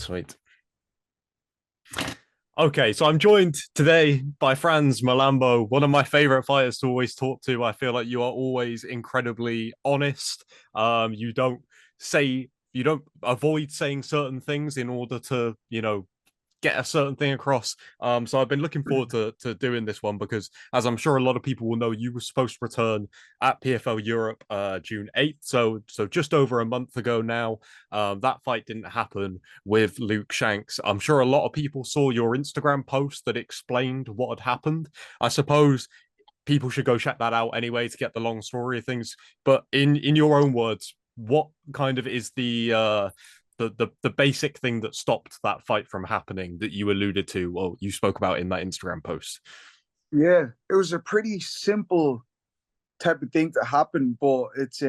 Sweet. Okay, so I'm joined today by Frans Mlambo, one of my favorite fighters to always talk to. I feel like you are always incredibly honest. You don't you don't avoid saying certain things in order to, get a certain thing across. So I've been looking forward to doing this one because, as I'm sure a lot of people will know, you were supposed to return at PFL Europe June 8th. So just over a month ago now. That fight didn't happen with Luke Shanks. I'm sure a lot of people saw your Instagram post that explained what had happened. I suppose people should go check that out anyway to get the long story of things. But in your own words, what kind of is the basic thing that stopped that fight from happening that you alluded to, or you spoke about in that Instagram post? Yeah, it was a pretty simple type of thing that happened, but it's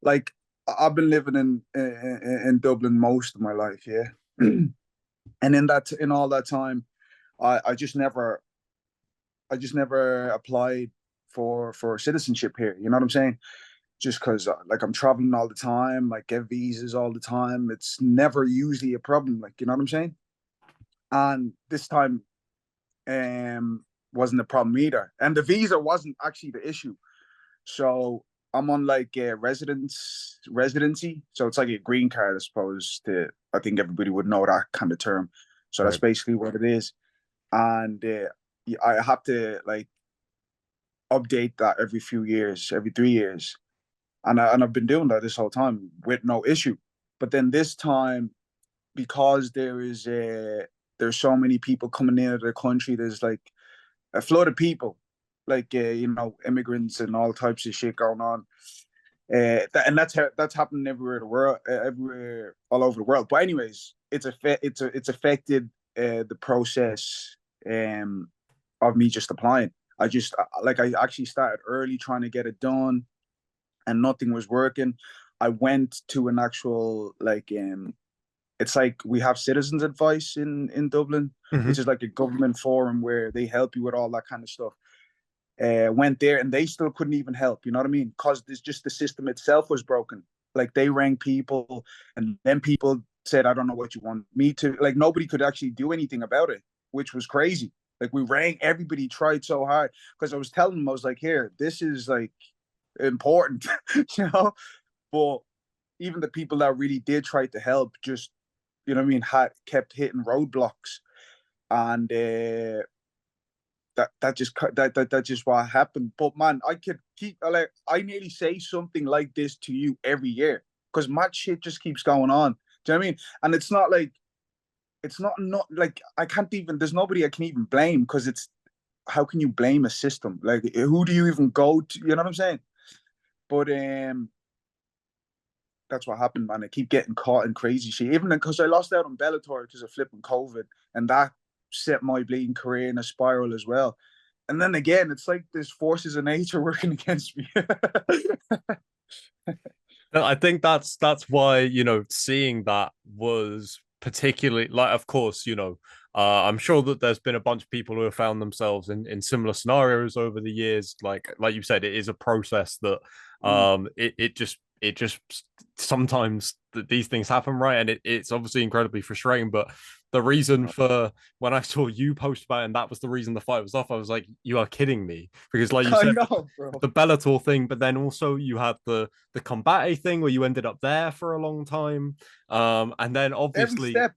like I've been living in Dublin most of my life, yeah. And in all that time, I just never applied for citizenship here. You know what I'm saying? Just because like I'm traveling all the time, like get visas all the time. It's never usually a problem. Like you know what I'm saying? And this time wasn't a problem either. And the visa wasn't actually the issue. So I'm on like a residency. So it's like a green card, I suppose. I think everybody would know that kind of term. So that's Right. basically what it is. And I have to like update that every few years, every 3 years. And I've been doing that this whole time with no issue. But then this time, because there's so many people coming into the country, there's like a flood of people, like immigrants and all types of shit going on. And that's happening everywhere the world, everywhere all over the world. But anyways, it's affected the process of me just applying. I actually started early trying to get it done, and nothing was working. I went to an actual it's like we have citizens advice in Dublin, which Mm-hmm. is like a government forum where they help you with all that kind of stuff. Went there and they still couldn't even help. You know what I mean? Because there's just the system itself was broken. Like they rang people, and then people said, "I don't know what you want me to." Like nobody could actually do anything about it, which was crazy. Like we rang, everybody tried so hard because I was telling them, I was like, "Here, this is like important," you know. But even the people that really did try to help, just you know what I mean, had kept hitting roadblocks, and that just what happened. But man, I could keep like I nearly say something like this to you every year because mad shit just keeps going on. Do you know what I mean? And it's not like I can't even. There's nobody I can even blame because it's how can you blame a system? Like who do you even go to? You know what I'm saying? But that's what happened, man. I keep getting caught in crazy shit. Even because I lost out on Bellator because of flipping COVID, and that set my bleeding career in a spiral as well. And then again, it's like there's forces of nature working against me. I think that's why, seeing that was particularly like, of course, I'm sure that there's been a bunch of people who have found themselves in similar scenarios over the years. Like you said, it is a process that it just sometimes these things happen, right? And it's obviously incredibly frustrating. But the reason for when I saw you post about it, and that was the reason the fight was off, I was like, you are kidding me. Because like you I said, know, bro. the Bellator thing, but then also you had the Combate thing where you ended up there for a long time. And then Every obviously step.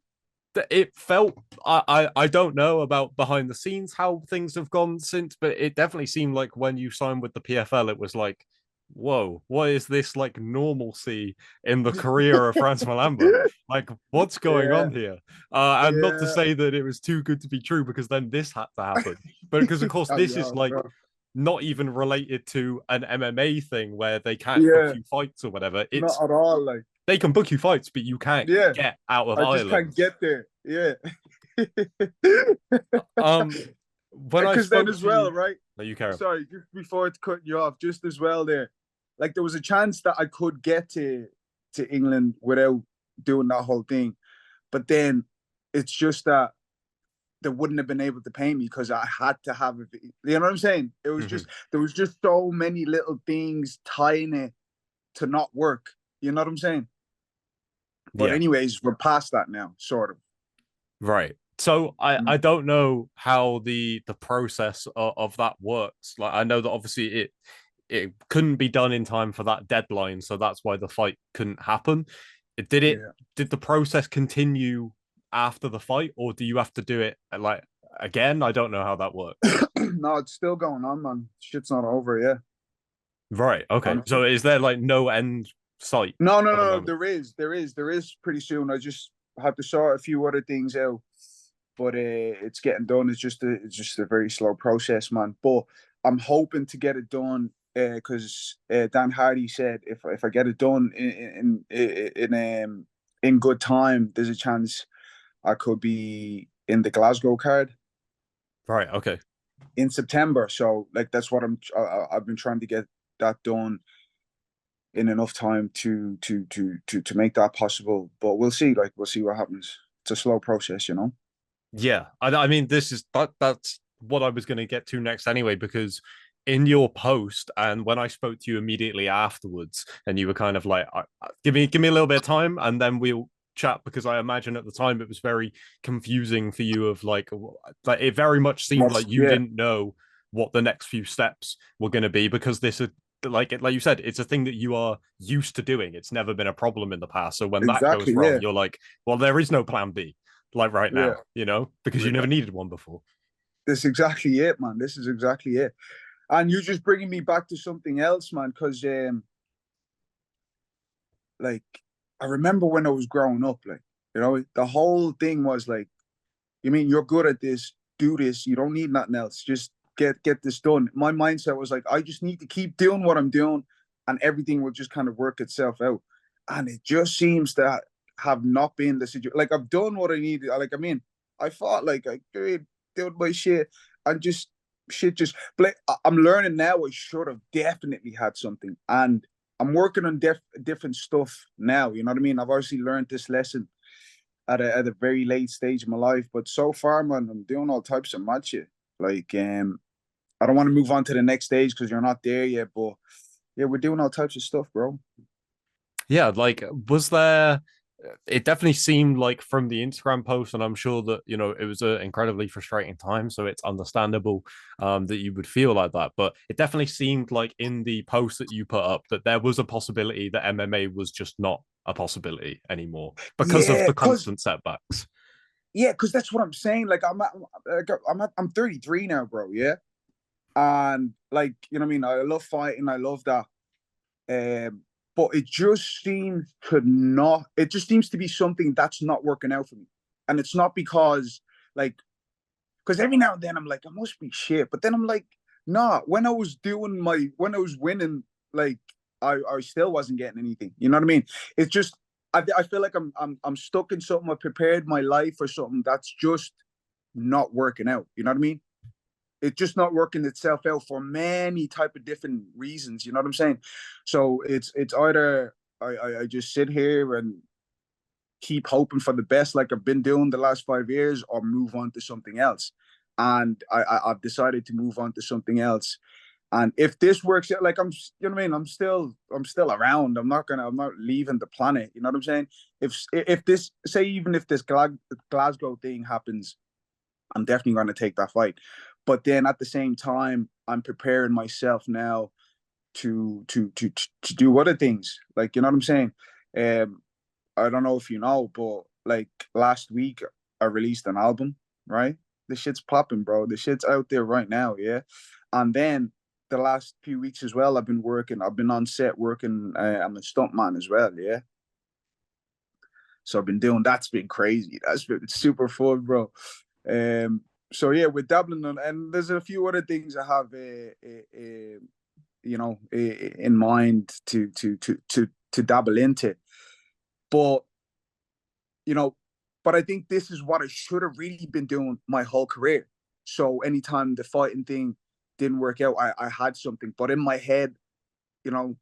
it felt I don't know about behind the scenes how things have gone since, but it definitely seemed like when you signed with the PFL, it was like, whoa, what is this like normalcy in the career of Frans Mlambo? Like, what's going Yeah, on here? And not to yeah. say that it was too good to be true, because then this had to happen. But because of course I this is know, like bro. not even related to an MMA thing where they can't book Yeah, you fights or whatever. not It's at all. Like, they can book you fights, but you can't yeah, get out of I just Ireland. can't get there. Yeah. Um, when I Because then spoke as to you, well, right? no, you carry on. Sorry, just before it's cutting you off, just as well there. Like there was a chance that I could get to England without doing that whole thing. But then it's just that they wouldn't have been able to pay me because I had to have it. You know what I'm saying? It was Mm-hmm. just there was just so many little things tying it to not work. You know what I'm saying? But Yeah. anyways, we're past that now, sort of. Right. So I don't know how the process of that works. Like I know that obviously it couldn't be done in time for that deadline, so that's why the fight couldn't happen. It Yeah. did the process continue after the fight, or do you have to do it like again? I don't know how that works. No, it's still going on, man. Shit's not over, yeah. Right. Okay. Honestly. So is there like no end sight No, no, at the no. moment? There is pretty soon. I just have to sort a few other things out, but it's getting done. It's just a very slow process, man. But I'm hoping to get it done because Dan Hardy said if I get it done in good time, there's a chance I could be in the Glasgow card Right. Okay. in September. So like that's what I've been trying to get that done in enough time to make that possible. But we'll see. Like we'll see what happens. It's a slow process, you know. Yeah, I mean, this is that's what I was going to get to next anyway, because in your post and when I spoke to you immediately afterwards, and you were kind of like, give me a little bit of time, and then we'll chat because I imagine at the time it was very confusing for you of like it very much seemed like you Yeah, didn't know what the next few steps were going to be because this is like you said, it's a thing that you are used to doing. It's never been a problem in the past. So when that goes exactly. wrong, Yeah, you're like, well, there is no plan B like right yeah. now, because you never needed one before. This is exactly it, man. This is exactly it. And you're just bringing me back to something else, man. Because like I remember when I was growing up, like the whole thing was like, you mean you're good at this? Do this. You don't need nothing else. Just get this done. My mindset was like, I just need to keep doing what I'm doing, and everything will just kind of work itself out. And it just seems to have not been the situation. Like I've done what I needed. Like I mean, I fought like I did my shit, and just shit just. But like, I'm learning now. I should have definitely had something, and I'm working on different stuff now. You know what I mean? I've obviously learned this lesson at a very late stage of my life. But so far, man, I'm doing all types of mad shit. Like, I don't want to move on to the next stage because you're not there yet. But yeah, we're doing all types of stuff, bro. Yeah, like was there it definitely seemed like from the Instagram post, and I'm sure that it was an incredibly frustrating time, so it's understandable that you would feel like that. But it definitely seemed like in the post that you put up that there was a possibility that MMA was just not a possibility anymore because of Yeah, the cause constant setbacks. yeah, cause that's what I'm saying. I'm 33 now, bro. Yeah, and like you know what I mean. I love fighting. I love that. Um, but it just seems to not. It just seems to be something that's not working out for me, and it's not like because every now and then I'm like, I must be shit. But then I'm like, nah, when I was winning, like I still wasn't getting anything. You know what I mean? It's just I feel like I'm stuck in something. I prepared my life for something that's just not working out. You know what I mean? It's just not working itself out for many type of different reasons. You know what I'm saying? So it's either I just sit here and keep hoping for the best like I've been doing the last 5 years or move on to something else. And I've decided to move on to something else. And if this works out, like you know what I mean? I'm still around. I'm not leaving the planet. You know what I'm saying? If this, say, even if this Glasgow thing happens, I'm definitely going to take that fight. But then at the same time, I'm preparing myself now to do other things. Like, you know what I'm saying? Um, I don't know if you know, but like last week I released an album, right? The shit's popping, bro. The shit's out there right now, yeah. And then the last few weeks as well, I've been working. I've been on set working. I'm a stuntman as well, yeah. So I've been doing. That's been crazy. That's been super fun, bro. Um. So yeah, we're dabbling on, and there's a few other things I have, in mind to dabble into. But you know, but I think this is what I should have really been doing my whole career. So anytime the fighting thing didn't work out, I had something. But in my head, you know,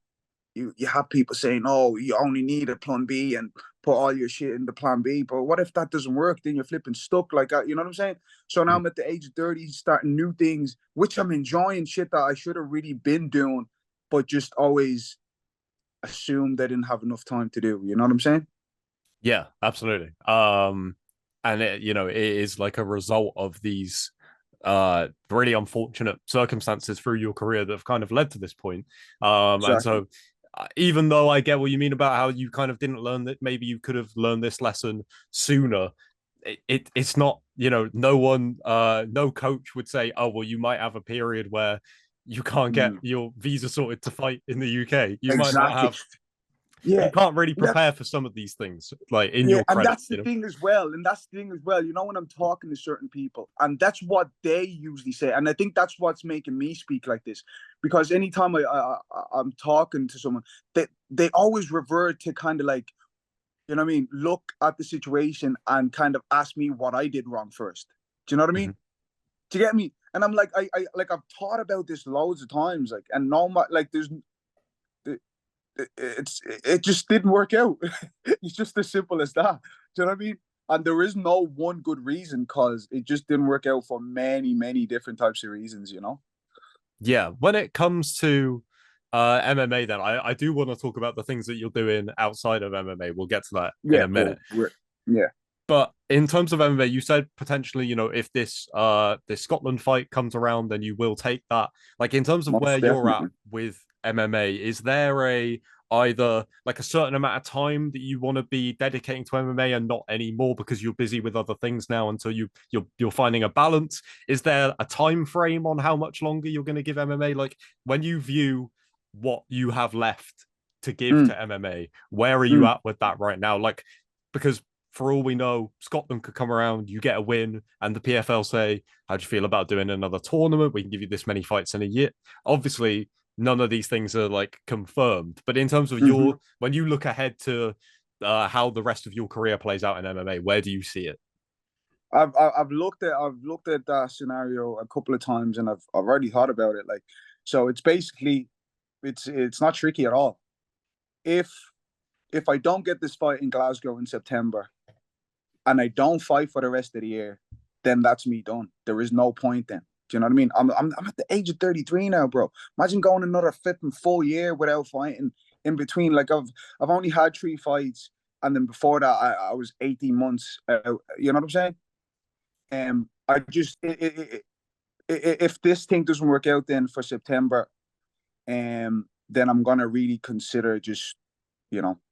you have people saying, "Oh, you only need a plan B and put all your shit in the plan B." But what if that doesn't work? Then you're flipping stuck like that. You know what I'm saying? So now I'm at the age of 30, starting new things, which I'm enjoying shit that I should have really been doing, but just always assumed I didn't have enough time to do. You know what I'm saying? Yeah, absolutely. And it, you know, it is like a result of these really unfortunate circumstances through your career that have kind of led to this point. And Exactly. so even though I get what you mean about how you kind of didn't learn that, maybe you could have learned this lesson sooner. It's not, you know, no one, no coach would say, oh well, you might have a period where you can't get Mm, your visa sorted to fight in the UK. You might not exactly. have, Yeah. you can't really prepare That's for some of these things, like in Yeah, your and credit, that's the you know. thing as well. And that's the thing as well. You know, when I'm talking to certain people, and that's what they usually say. And I think that's what's making me speak like this, because anytime I'm talking to someone, they always revert to kind of like, you know what I mean, look at the situation and kind of ask me what I did wrong first. Do you know what I Mm-hmm. mean? Do you get me? And I'm like, I like I've thought about this loads of times, like, and no, like, it just didn't work out. It's just as simple as that. Do you know what I mean? And there is no one good reason, because it just didn't work out for many, many different types of reasons, you know? Yeah, when it comes to MMA, then I do want to talk about the things that you're doing outside of MMA. We'll get to that in Yeah, a minute. cool. Yeah. But in terms of MMA, you said potentially, you know, if this Scotland fight comes around, then you will take that. Like in terms of where Most you're at definitely. with MMA, is there a either like a certain amount of time that you want to be dedicating to MMA and not anymore because you're busy with other things now until you're finding a balance? Is there a time frame on how much longer you're going to give MMA? Like when you view what you have left to give Mm, to MMA, where are you mm, at with that right now? Like because for all we know, Scotland could come around, you get a win, and the PFL say, how do you feel about doing another tournament? We can give you this many fights in a year. Obviously, none of these things are like confirmed. But in terms of mm-hmm. when you look ahead to how the rest of your career plays out in MMA, where do you see it? I've looked at that scenario a couple of times, and I've already thought about it. Like, so it's basically, it's not tricky at all. If if I don't get this fight in Glasgow in September, and I don't fight for the rest of the year, then that's me done. There is no point then. Do you know what I mean? I'm at the age of 33 now, bro. Imagine going another flipping full year without fighting in between. Like, I've only had 3 fights, and then before that I was 18 months out. You know what I'm saying? I just if this thing doesn't work out then for September, then I'm gonna really consider just,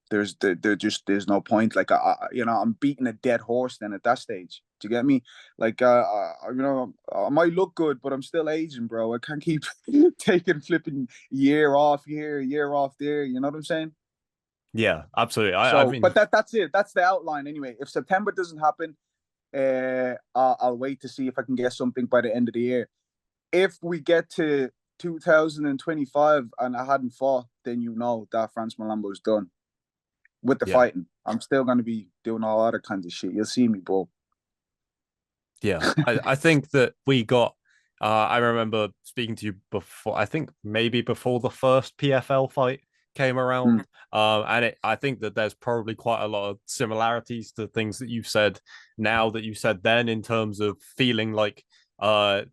there's no point. Like, I'm beating a dead horse then at that stage. Do you get me? Like, I might look good, but I'm still aging, bro. I can't keep taking flipping year off here, year off there. You know what I'm saying? Yeah, absolutely. I So, mean, but that's it. That's the outline anyway. If September doesn't happen, I'll wait to see if I can get something by the end of the year. If we get to 2025 and I hadn't fought, then you know that Frans Mlambo is done with the yeah. fighting. I'm still going to be doing all other kinds of shit. You'll see me, bro. Yeah, I think that we got. I remember speaking to you before. I think maybe before the first PFL fight came Mm, around. I think that there's probably quite a lot of similarities to things that you've said now that you said then in terms of feeling like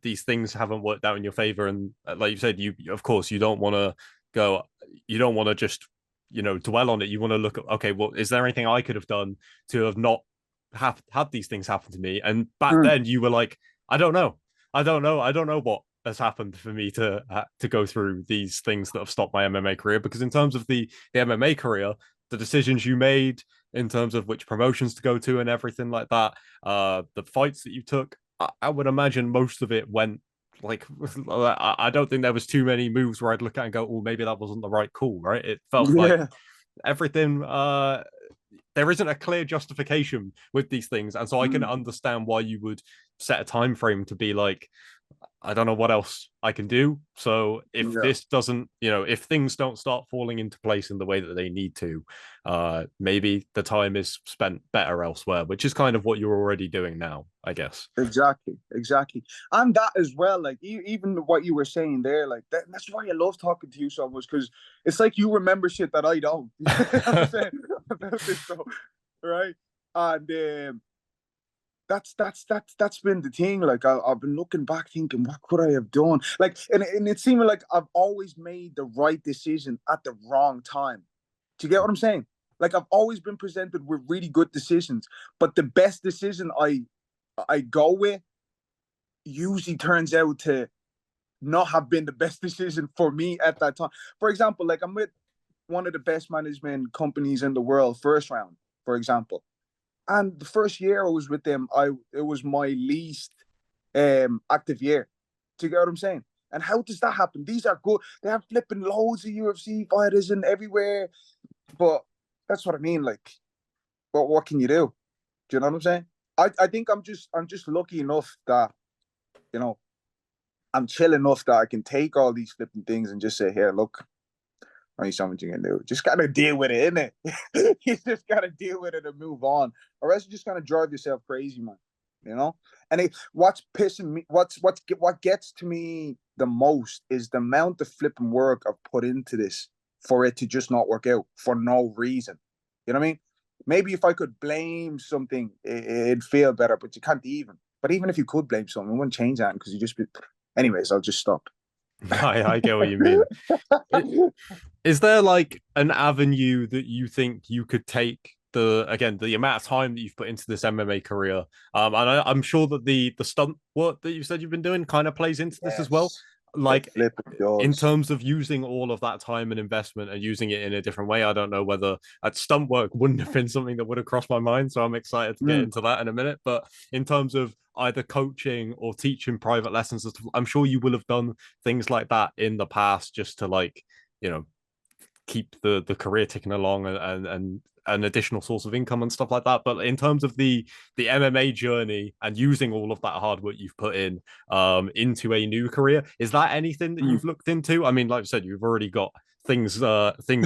these things haven't worked out in your favor, and like you said, you of course you don't want to go. You don't want to just dwell on it. You want to look at, okay, well, is there anything I could have done to have not have had these things happen to me? And back mm, then you were like, I don't know. I don't know what has happened for me to go through these things that have stopped my MMA career. Because in terms of the MMA career, the decisions you made in terms of which promotions to go to and everything like that, the fights that you took, I would imagine most of it went like I don't think there was too many moves where I'd look at and go, oh, maybe that wasn't the right call, right? It felt like yeah, everything there isn't a clear justification with these things, and so I can mm, understand why you would set a time frame to be like, I don't know what else I can do. So if yeah. this doesn't, if things don't start falling into place in the way that they need to, maybe the time is spent better elsewhere, which is kind of what you're already doing now, I guess. Exactly, exactly. And that as well, like, even what you were saying there, like, that's why I love talking to you so much, because it's like you remember shit that I don't. You know what I'm saying about this, bro, right? And that's been the thing. Like, I've been looking back thinking, what could I have done? Like, and it seemed like I've always made the right decision at the wrong time. Do you get what I'm saying? Like I've always been presented with really good decisions, but the best decision I go with usually turns out to not have been the best decision for me at that time. For example, like I'm with one of the best management companies in the world, First Round, for example. And the first year I was with them, it was my least active year. Do you get what I'm saying? And how does that happen? These are good. They have flipping loads of UFC fighters in everywhere. But that's what I mean. Like, what can you do? Do you know what I'm saying? I think I'm just lucky enough that, you know, I'm chill enough that I can take all these flipping things and just say, here, look, only something you can do. Just gotta deal with it, innit? You just gotta deal with it and move on. Or else you're just gonna drive yourself crazy, man. You know? And what's pissing me, what gets to me the most is the amount of flipping work I've put into this for it to just not work out for no reason. You know what I mean? Maybe if I could blame something, it'd feel better, but you can't even. But even if you could blame something, it wouldn't change that because you just be. Anyways, I'll just stop. I get what you mean. Is there like an avenue that you think you could take the amount of time that you've put into this MMA career? And I'm sure that the stunt work that you said you've been doing kind of plays into this as well. Yes. It Like flipping in does. terms of using all of that time and investment and using it in a different way, I don't know whether at stunt work wouldn't have been something that would have crossed my mind. So I'm excited to get Mm. into that in a minute. But in terms of either coaching or teaching private lessons, I'm sure you will have done things like that in the past just to like, you know, keep the career ticking along and an additional source of income and stuff like that. But in terms of the MMA journey and using all of that hard work you've put in into a new career, is that anything that Mm. you've looked into? I mean, like I said, you've already got things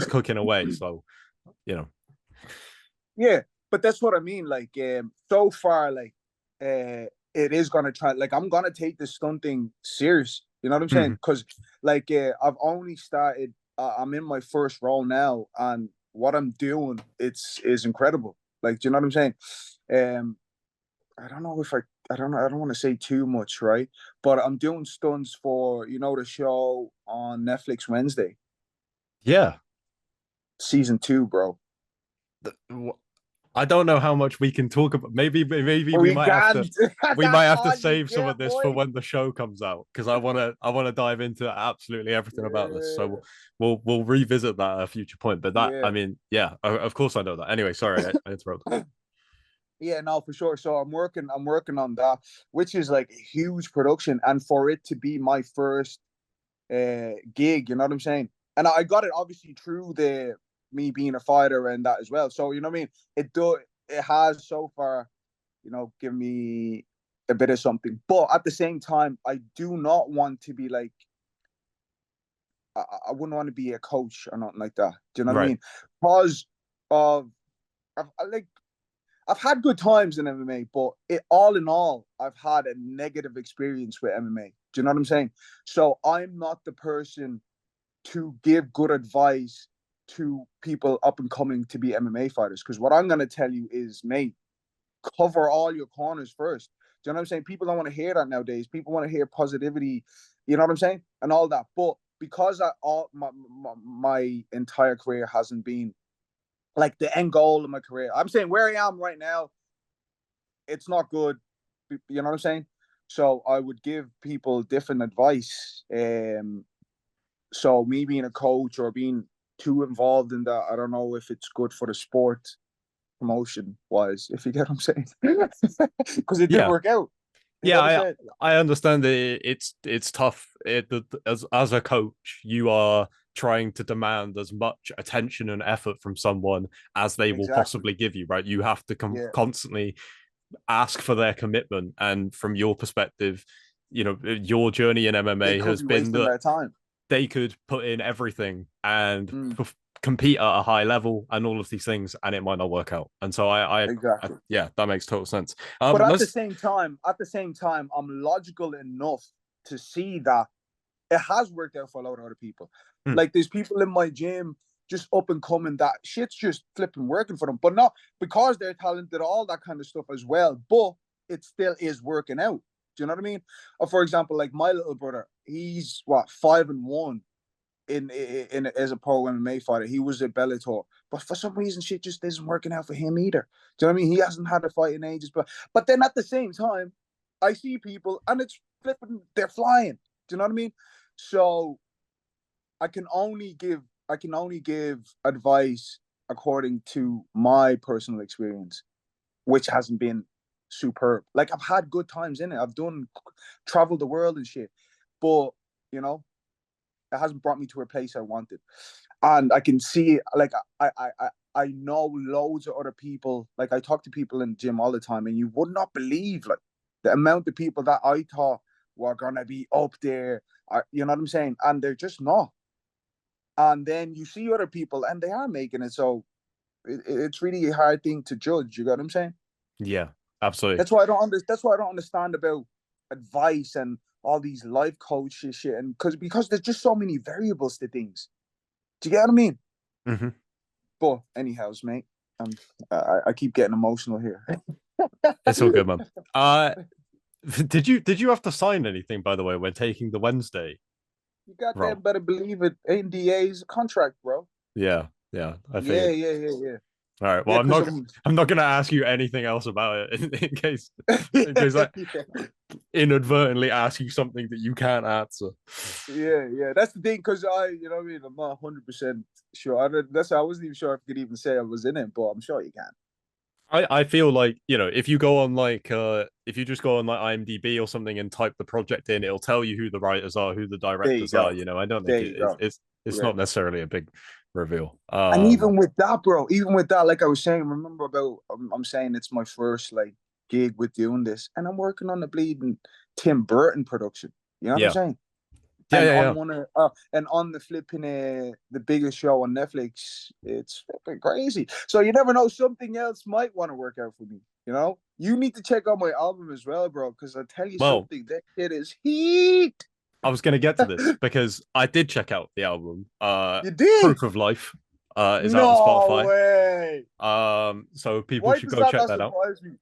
cooking away, so you know. Yeah, but that's what I mean. Like, so far, like, it is gonna try. Like, I'm gonna take this stunt thing serious. You know what I'm saying? Mhm. Because, like, I've only started. I'm in my first role now, and what I'm doing, is incredible. Like, do you know what I'm saying? Um, I don't know if I don't know. I don't want to say too much, right? But I'm doing stunts for the show on Netflix Wednesday, Yeah. season 2, bro. I don't know how much we can talk about. Maybe we We might have can't. to we might That's have to all you save some get, of this for boy. when the show comes out because I want to dive into absolutely everything about this. So Yeah, we'll revisit that at a future point. But that I yeah, mean, yeah, of course I know that. Anyway, sorry, I interrupted. yeah. No, for sure. So I'm working on that, which is like a huge production, and for it to be my first gig, you know what I'm saying? And I got it obviously through the me being a fighter and that as well. So you know what I mean? It has so far, given me a bit of something. But at the same time, I do not want to be like I wouldn't want to be a coach or nothing like that. Do you know what I Right. mean? Because of like I've had good times in MMA, but all in all, I've had a negative experience with MMA. Do you know what I'm saying? So I'm not the person to give good advice to people up and coming to be MMA fighters. Because what I'm going to tell you is, mate, cover all your corners first. Do you know what I'm saying? People don't want to hear that nowadays. People want to hear positivity, you know what I'm saying? And all that. But because my entire career hasn't been like the end goal of my career, I'm saying where I am right now, it's not good. You know what I'm saying? So I would give people different advice. So me being a coach or being too involved in that, I don't know if it's good for the sport promotion wise, if you get what I'm saying. Because it didn't Yeah. work out. You know Yeah, what I'm saying? I understand that it's tough. As a coach, you are trying to demand as much attention and effort from someone as they will Exactly. possibly give you, right? You have to Yeah. constantly ask for their commitment. And from your perspective, your journey in They MMA could has be been wasting that their time. they could put in everything and Mm, compete at a high level and all of these things, and it might not work out. And so exactly. yeah, that makes total sense. But Let's. at the same time, I'm logical enough to see that it has worked out for a lot of other people. Hmm, Like there's people in my gym just up and coming that shit's just flipping working for them, but not because they're talented, all that kind of stuff as well. But it still is working out. Do you know what I mean? Or for example, like my little brother, he's what 5-1, in as a pro MMA fighter. He was at Bellator, but for some reason, shit just isn't working out for him either. Do you know what I mean? He hasn't had a fight in ages, but then at the same time, I see people and it's flipping, they're flying. Do you know what I mean? So I can only give advice according to my personal experience, which hasn't been superb. Like I've had good times in it. I've traveled the world and shit, but you know, it hasn't brought me to a place I wanted. And I can see, like, I know loads of other people. Like, I talk to people in the gym all the time, and you would not believe, like, the amount of people that I thought were gonna be up there. You know what I'm saying? And they're just not. And then you see other people, and they are making it. So it's really a hard thing to judge. You got what I'm saying? Yeah, absolutely. That's why I don't understand about advice and all these life coaches shit, and because there's just so many variables to things. Do you get what I mean? Mm-hmm. But anyhow, mate, um, I keep getting emotional here. It's all good, man. Did you have to sign anything, by the way, when taking the Wednesday You role? goddamn better believe it. NDA's contract, bro. Yeah, yeah, I Yeah, figured. yeah, yeah, yeah. All right. Well, Yeah, I'm because not. I'm. I'm not going to ask you anything else about it in yeah, case I yeah, inadvertently ask you something that you can't answer. yeah. That's the thing, because you know what I mean. I'm not 100% sure. I wasn't even sure if I could even say I was in it, but I'm sure you can. I feel like, if you go on like if you just go on like IMDb or something and type the project in, it'll tell you who the writers are, who the There you directors are. go. I don't There think you go. it's Yeah. not necessarily a big reveal. And even with that, bro, even with that, like I was saying, remember about I'm saying it's my first like gig with doing this, and I'm working on the bleeding Tim Burton production. You know what I'm Yeah. saying? Yeah, And yeah, on yeah. one of and on the flipping the biggest show on Netflix, it's flipping crazy. So you never know, something else might want to work out for me. You know, you need to check out my album as well, bro, because I tell you Well, something, that shit is heat. I was going to get to this because I did check out the album. You did? Proof of Life is out on No Spotify. way. So people Why should does go that check not that out. surprise me?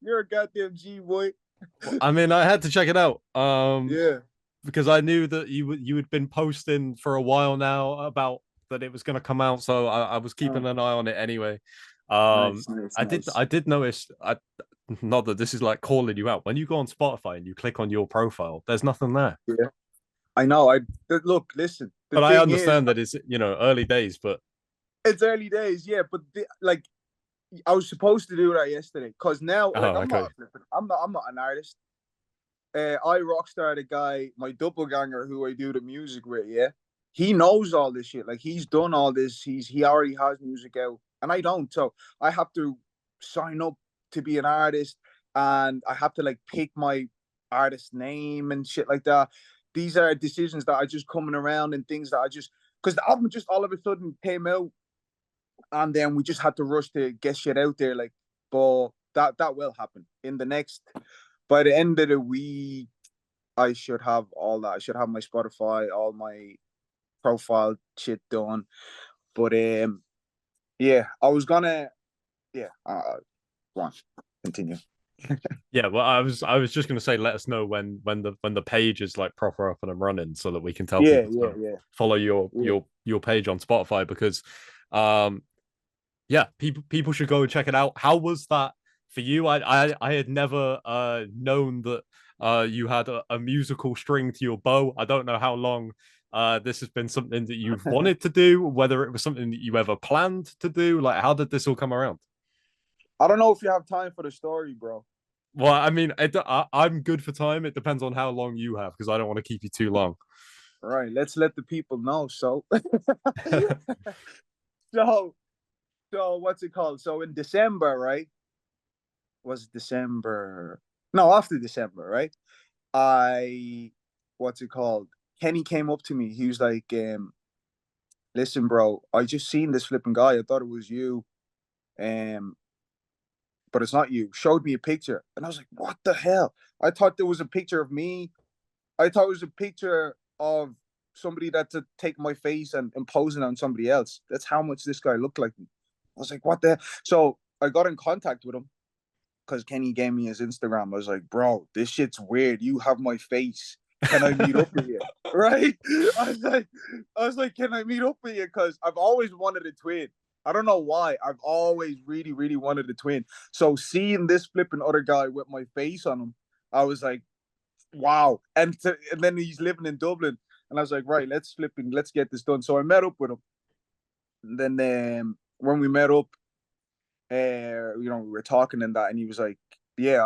You're a goddamn G boy. I mean, I had to check it out. Yeah. Because I knew that you had been posting for a while now about that it was going to come out, so I was keeping an eye on it anyway. Nice, nice, nice. I did notice. Not that this is like calling you out. When you go on Spotify and you click on your profile, there's nothing there. Yeah. I know. Look, listen. The But I thing is, understand that it's early days. But it's early days, yeah. But like, I was supposed to do that yesterday, because now, like, oh, okay. I'm not an artist. I rockstar the guy, my doppelganger, who I do the music with. Yeah, he knows all this shit. Like, he's done all this. He already has music out, and I don't. So I have to sign up to be an artist, and I have to like pick my artist name and shit like that. These are decisions that are just coming around, and things that I just, because the album just all of a sudden came out, and then we just had to rush to get shit out there. Like, but that will happen in the next, by the end of the week. I should have all that. I should have my Spotify, all my profile shit done. But yeah, I was gonna, yeah. Go on, continue. Yeah, well, I was just gonna say, let us know when the page is like proper up and running, so that we can tell Yeah, people yeah, to yeah, follow your yeah. your page on Spotify because, um, yeah, people should go and check it out. How was that for you? I had never known that you had a musical string to your bow. I don't know how long this has been something that you've wanted to do, whether it was something that you ever planned to do. Like, how did this all come around? I don't know if you have time for the story, bro. Well, I mean, I'm good for time. It depends on how long you have because I don't want to keep you too long. All right, let's let the people know. So, so, so what's it called? So in December, right? Was December? No, after December, right? I, what's it called? Kenny came up to me. He was like, "Listen, bro, I just seen this flipping guy. I thought it was you, um, but it's not you." Showed me a picture, and I was like, "What the hell?" I thought there was a picture of me. I thought it was a picture of somebody that to take my face and imposing on somebody else. That's how much this guy looked like me. I was like, "What the hell?" So I got in contact with him, because Kenny gave me his Instagram. I was like, "Bro, this shit's weird. You have my face Can I meet up with you? Right? I was like, can I meet up with you? Because I've always wanted a twin. I don't know why. I've always really, really wanted a twin. So seeing this flipping other guy with my face on him, I was like, wow. And then he's living in Dublin. And I was like, right, let's get this done. So I met up with him. And then when we met up, we were talking and that, and he was like, "Yeah,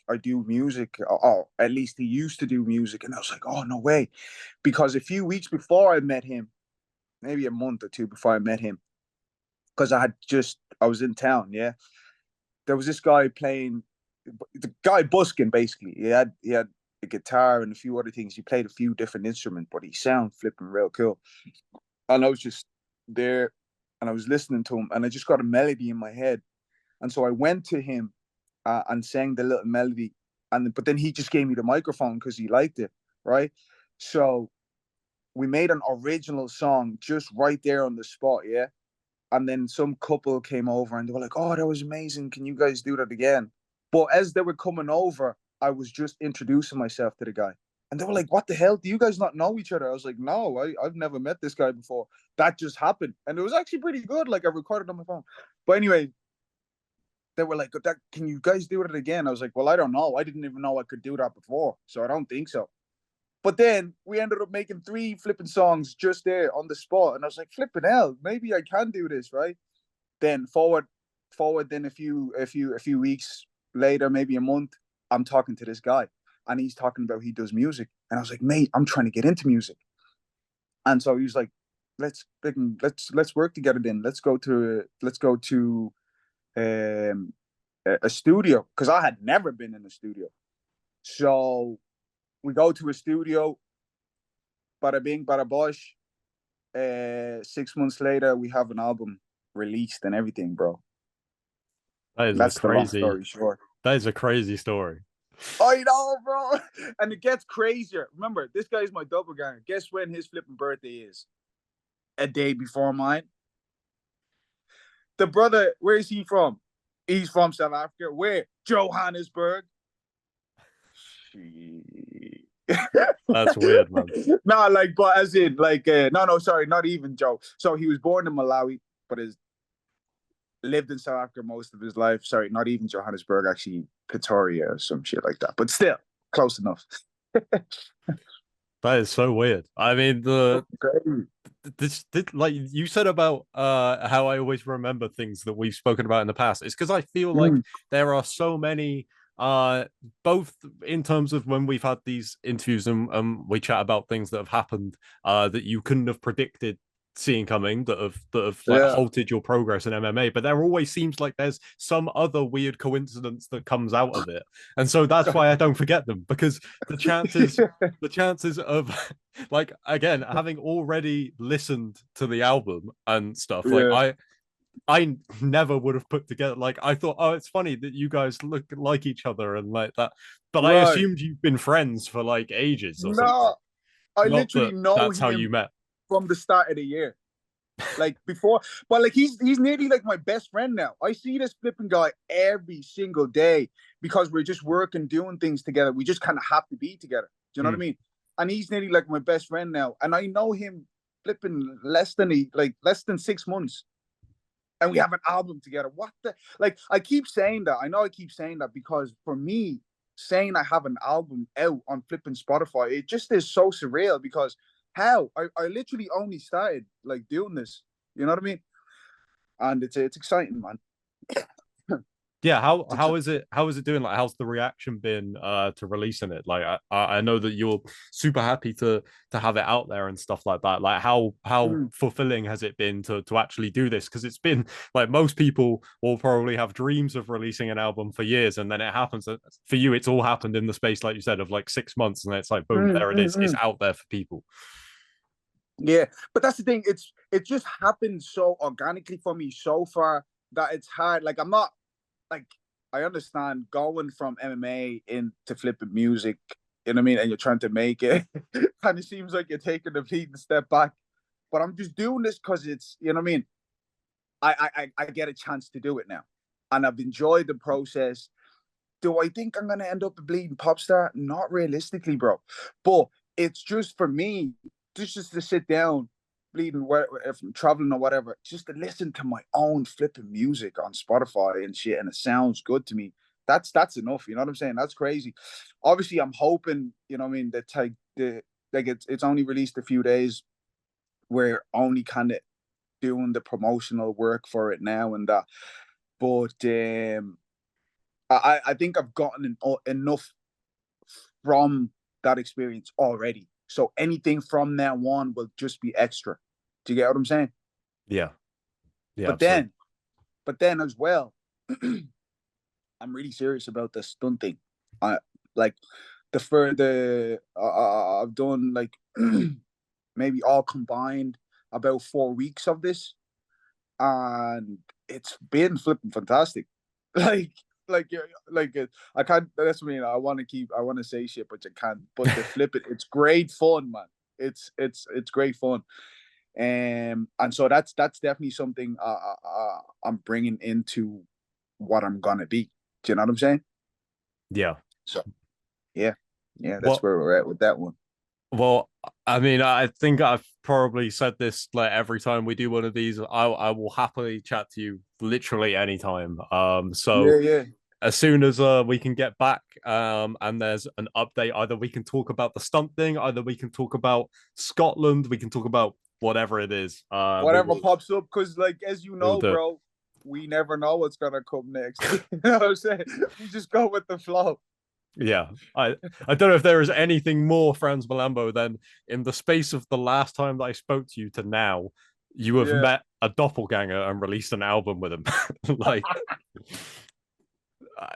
I do music. Oh, at least he used to do music." And I was like, "Oh, no way," because a few weeks before I met him, maybe a month or two before I met him, because I was in town. Yeah, there was this guy playing, the guy busking basically. He had a guitar and a few other things. He played a few different instruments, but he sound flipping real cool. And I was just there, and I was listening to him, and I just got a melody in my head. And so I went to him and sang the little melody, but then he just gave me the microphone because he liked it, right? So we made an original song just right there on the spot, yeah. And then some couple came over and they were like, "Oh, that was amazing. Can you guys do that again?" But as they were coming over, I was just introducing myself to the guy. And they were like, "What the hell? Do you guys not know each other?" I was like, "No, I've never met this guy before." That just happened. And it was actually pretty good. Like I recorded on my phone. But anyway, they were like, "That can you guys do it again?" I was like, "Well, I don't know. I didn't even know I could do that before, so I don't think so." But then we ended up making 3 flipping songs just there on the spot, and I was like, "Flipping hell, maybe I can do this, right?" Then forward, then a few weeks later, maybe a month, I'm talking to this guy, and he's talking about he does music, and I was like, "Mate, I'm trying to get into music," and so he was like, "Let's work together. Then let's go to um a studio because I had never been in a studio. So we go to a studio, bada bing, bada bosh. 6 months later, we have an album released and everything, bro. That is a That's the long crazy. story short. That is a crazy story. I know, bro. And it gets crazier. Remember, this guy's my doppelganger. Guess when his flipping birthday is? A day before mine. The brother, where is he from? He's from South Africa. Where? Johannesburg. That's weird, man. No, like, but as in, like, no, sorry, not even Joe. So he was born in Malawi, but has lived in South Africa most of his life. Sorry, not even Johannesburg, actually Pretoria or some shit like that. But still, close enough. That is so weird. I mean, this like you said about how I always remember things that we've spoken about in the past. It's because I feel like Mm, there are so many both in terms of when we've had these interviews and we chat about things that have happened that you couldn't have predicted seeing coming that have like yeah. halted your progress in MMA, but there always seems like there's some other weird coincidence that comes out of it. And so that's why I don't forget them, because the chances the chances of like again having already listened to the album and stuff like Yeah. I never would have put together, like I thought, oh, it's funny that you guys look like each other and like that, but I Right. assumed you've been friends for like ages or something, No, I not literally that know that's how you him met. from the start of the year. Like before, but like he's nearly like my best friend now. I see this flipping guy every single day because we're just working, doing things together. We just kind of have to be together. Do you know what Hmm. I mean? And he's nearly like my best friend now. And I know him flipping less than 6 months. And we have an album together. What the like I keep saying that. I know I keep saying that because for me, saying I have an album out on flipping Spotify, it just is so surreal because how? I literally only started like doing this. You know what I mean? And it's exciting, man. Yeah, how It's how is it doing? Like, how's the reaction been to releasing it? Like, I know that you're super happy to have it out there and stuff like that. Like, how mm, fulfilling has it been to actually do this? Because it's been like most people will probably have dreams of releasing an album for years, and then it happens. For you, it's all happened in the space, like you said, of like 6 months, and it's like boom, mm, there it mm, is. It's mm. out there for people. Yeah, but that's the thing. It just happened so organically for me so far that it's hard. Like I'm not like I understand going from MMA into flipping music, you know what I mean, and you're trying to make it. Kind of seems like you're taking a fleeting step back. But I'm just doing this because it's you know what I mean. I get a chance to do it now, and I've enjoyed the process. Do I think I'm gonna end up a bleeding pop star? Not realistically, bro. But it's just for me, just to sit down, bleeding if I'm traveling or whatever, just to listen to my own flipping music on Spotify and shit, and it sounds good to me. That's enough. You know what I'm saying? That's crazy. Obviously, I'm hoping, you know what I mean, that like it's only released a few days. We're only kind of doing the promotional work for it now and that. But I think I've gotten enough from that experience already. So anything from now on will just be extra. Do you get what I'm saying? Yeah, yeah, But absolutely. then, but then as well, I'm really serious about the stunt thing. I like I've done like maybe all combined about 4 weeks of this, and it's been flipping fantastic. Like, like, I can't. That's what I mean. I want to say shit, but you can't. But the flip it, it's great fun, man. It's great fun. And so that's definitely something I'm bringing into what I'm gonna be. Do you know what I'm saying? Yeah. So yeah, yeah, that's Well, where we're at with that one. well, I mean, I think I've probably said this like every time we do one of these. I will happily chat to you literally anytime. So Yeah, yeah. as soon as we can get back and there's an update, either we can talk about the stunt thing, either we can talk about Scotland, we can talk about whatever it is. Whatever pops up, because like as you We will know, do it. bro, we never know what's gonna come next. You know what I'm saying? We just go with the flow. Yeah, I don't know if there is anything more Frans Mlambo than in the space of the last time that I spoke to you to now, you have Yeah. met a doppelganger and released an album with him. Like, I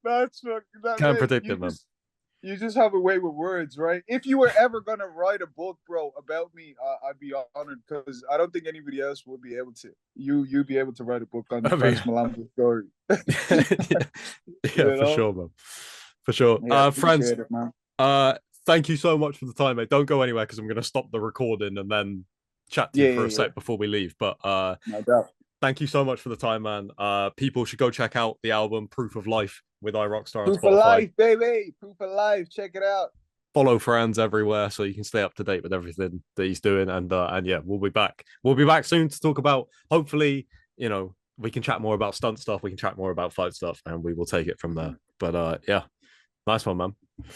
That's fucking that, can't man. predict it, man. You just have a way with words, right? If you were ever gonna write a book, bro, about me, I'd be honored because I don't think anybody else would be able to. You'd be able to write a book on I Frans mean, Mlambo's story. yeah, yeah, You for know? sure, man, for sure. Yeah, Frans, appreciate it, man. thank you so much for the time, mate. Don't go anywhere because I'm going to stop the recording and then chat to you Yeah, for a yeah, yeah. sec before we leave. But No doubt. thank you so much for the time, man. People should go check out the album Proof of Life with iRockstar on Proof of Spotify. life, baby. Proof of life. Check it out. Follow Franz everywhere so you can stay up to date with everything that he's doing. And yeah, we'll be back. We'll be back soon to talk about hopefully, we can chat more about stunt stuff, we can chat more about fight stuff, and we will take it from there. But yeah, nice one, man. Right.